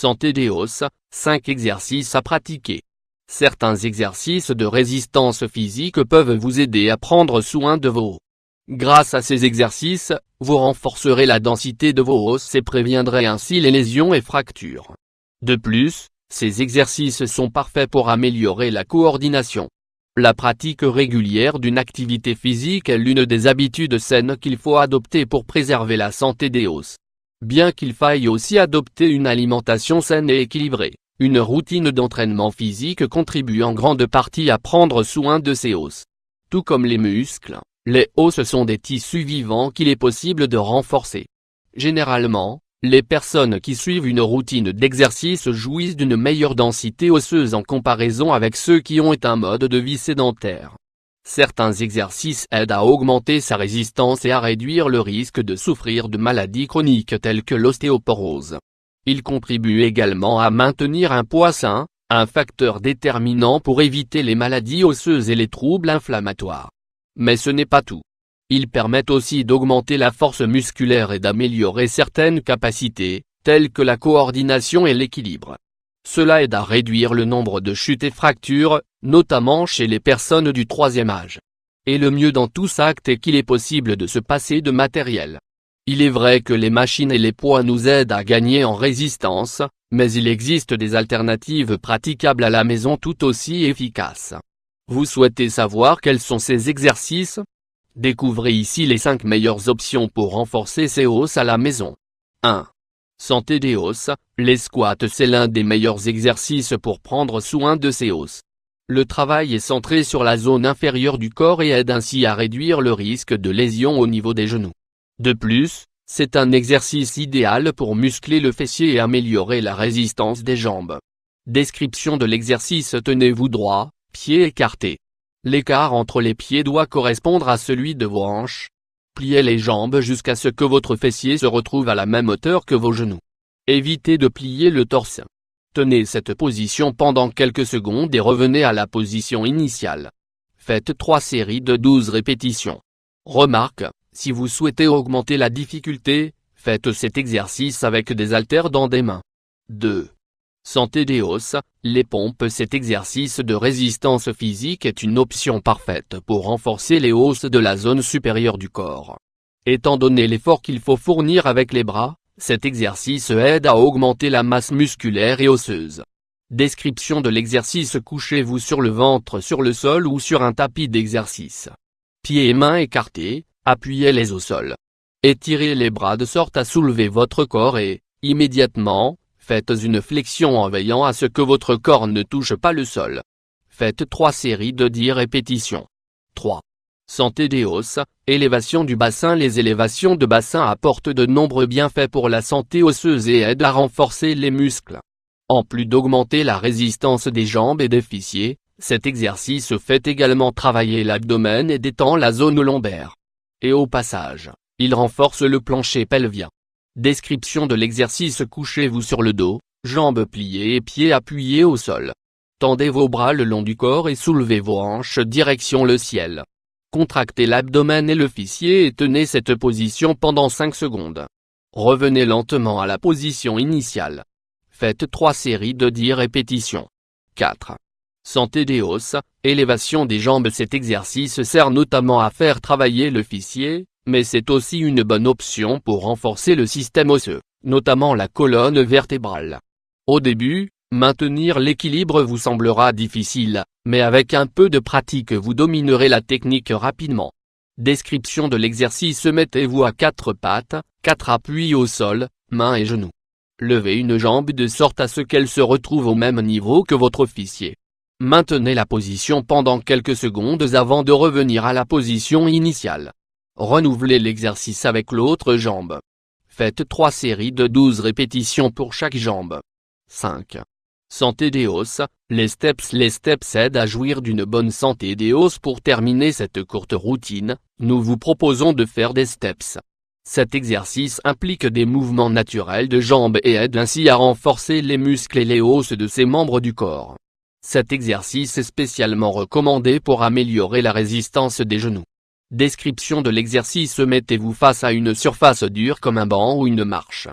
Santé des os, 5 exercices à pratiquer. Certains exercices de résistance physique peuvent vous aider à prendre soin de vos os. Grâce à ces exercices, vous renforcerez la densité de vos os et préviendrez ainsi les lésions et fractures. De plus, ces exercices sont parfaits pour améliorer la coordination. La pratique régulière d'une activité physique est l'une des habitudes saines qu'il faut adopter pour préserver la santé des os. Bien qu'il faille aussi adopter une alimentation saine et équilibrée, une routine d'entraînement physique contribue en grande partie à prendre soin de ces os. Tout comme les muscles, les os sont des tissus vivants qu'il est possible de renforcer. Généralement, les personnes qui suivent une routine d'exercice jouissent d'une meilleure densité osseuse en comparaison avec ceux qui ont un mode de vie sédentaire. Certains exercices aident à augmenter sa résistance et à réduire le risque de souffrir de maladies chroniques telles que l'ostéoporose. Ils contribuent également à maintenir un poids sain, un facteur déterminant pour éviter les maladies osseuses et les troubles inflammatoires. Mais ce n'est pas tout. Ils permettent aussi d'augmenter la force musculaire et d'améliorer certaines capacités, telles que la coordination et l'équilibre. Cela aide à réduire le nombre de chutes et fractures, notamment chez les personnes du troisième âge. Et le mieux dans tout ça est qu'il est possible de se passer de matériel. Il est vrai que les machines et les poids nous aident à gagner en résistance, mais il existe des alternatives praticables à la maison tout aussi efficaces. Vous souhaitez savoir quels sont ces exercices? Découvrez ici les 5 meilleures options pour renforcer ses os à la maison. 1. Santé des os, les squats c'est l'un des meilleurs exercices pour prendre soin de ses os. Le travail est centré sur la zone inférieure du corps et aide ainsi à réduire le risque de lésions au niveau des genoux. De plus, c'est un exercice idéal pour muscler le fessier et améliorer la résistance des jambes. Description de l'exercice: tenez-vous droit, pieds écartés. L'écart entre les pieds doit correspondre à celui de vos hanches. Pliez les jambes jusqu'à ce que votre fessier se retrouve à la même hauteur que vos genoux. Évitez de plier le torse. Tenez cette position pendant quelques secondes et revenez à la position initiale. Faites 3 séries de 12 répétitions. Remarque, si vous souhaitez augmenter la difficulté, faites cet exercice avec des haltères dans des mains. 2. Santé des os, les pompes. Cet exercice de résistance physique est une option parfaite pour renforcer les os de la zone supérieure du corps. Étant donné l'effort qu'il faut fournir avec les bras, cet exercice aide à augmenter la masse musculaire et osseuse. Description de l'exercice: couchez-vous sur le ventre sur le sol ou sur un tapis d'exercice. Pieds et mains écartés, appuyez-les au sol. Étirez les bras de sorte à soulever votre corps et, immédiatement, faites une flexion en veillant à ce que votre corps ne touche pas le sol. Faites 3 séries de 10 répétitions. 3. Santé des os, élévation du bassin. Les élévations de bassin apportent de nombreux bienfaits pour la santé osseuse et aident à renforcer les muscles. En plus d'augmenter la résistance des jambes et des fessiers, cet exercice fait également travailler l'abdomen et détend la zone lombaire. Et au passage, il renforce le plancher pelvien. Description de l'exercice: couchez-vous sur le dos, jambes pliées et pieds appuyés au sol. Tendez vos bras le long du corps et soulevez vos hanches direction le ciel. Contractez l'abdomen et le fessier et tenez cette position pendant 5 secondes. Revenez lentement à la position initiale. Faites 3 séries de 10 répétitions. 4. Santé des os, élévation des jambes. Cet exercice sert notamment à faire travailler le fessier, mais c'est aussi une bonne option pour renforcer le système osseux, notamment la colonne vertébrale. Au début, maintenir l'équilibre vous semblera difficile, mais avec un peu de pratique vous dominerez la technique rapidement. Description de l'exercice: mettez-vous à 4 pattes, 4 appuis au sol, mains et genoux. Levez une jambe de sorte à ce qu'elle se retrouve au même niveau que votre fessier. Maintenez la position pendant quelques secondes avant de revenir à la position initiale. Renouvelez l'exercice avec l'autre jambe. Faites 3 séries de 12 répétitions pour chaque jambe. 5. Santé des os, les steps. Les steps aident à jouir d'une bonne santé des os. Pour terminer cette courte routine, nous vous proposons de faire des steps. Cet exercice implique des mouvements naturels de jambes et aide ainsi à renforcer les muscles et les os de ces membres du corps. Cet exercice est spécialement recommandé pour améliorer la résistance des genoux. Description de l'exercice: mettez-vous face à une surface dure comme un banc ou une marche.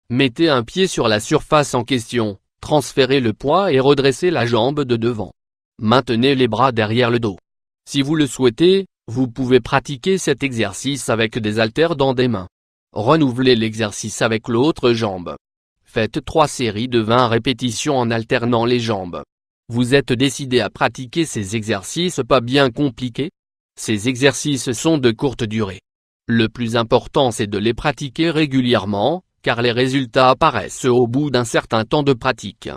Mettez un pied sur la surface en question, transférez le poids et redressez la jambe de devant. Maintenez les bras derrière le dos. Si vous le souhaitez, vous pouvez pratiquer cet exercice avec des haltères dans des mains. Renouvelez l'exercice avec l'autre jambe. Faites 3 séries de 20 répétitions en alternant les jambes. Vous êtes décidé à pratiquer ces exercices pas bien compliqués? Ces exercices sont de courte durée. Le plus important c'est de les pratiquer régulièrement, car les résultats apparaissent au bout d'un certain temps de pratique.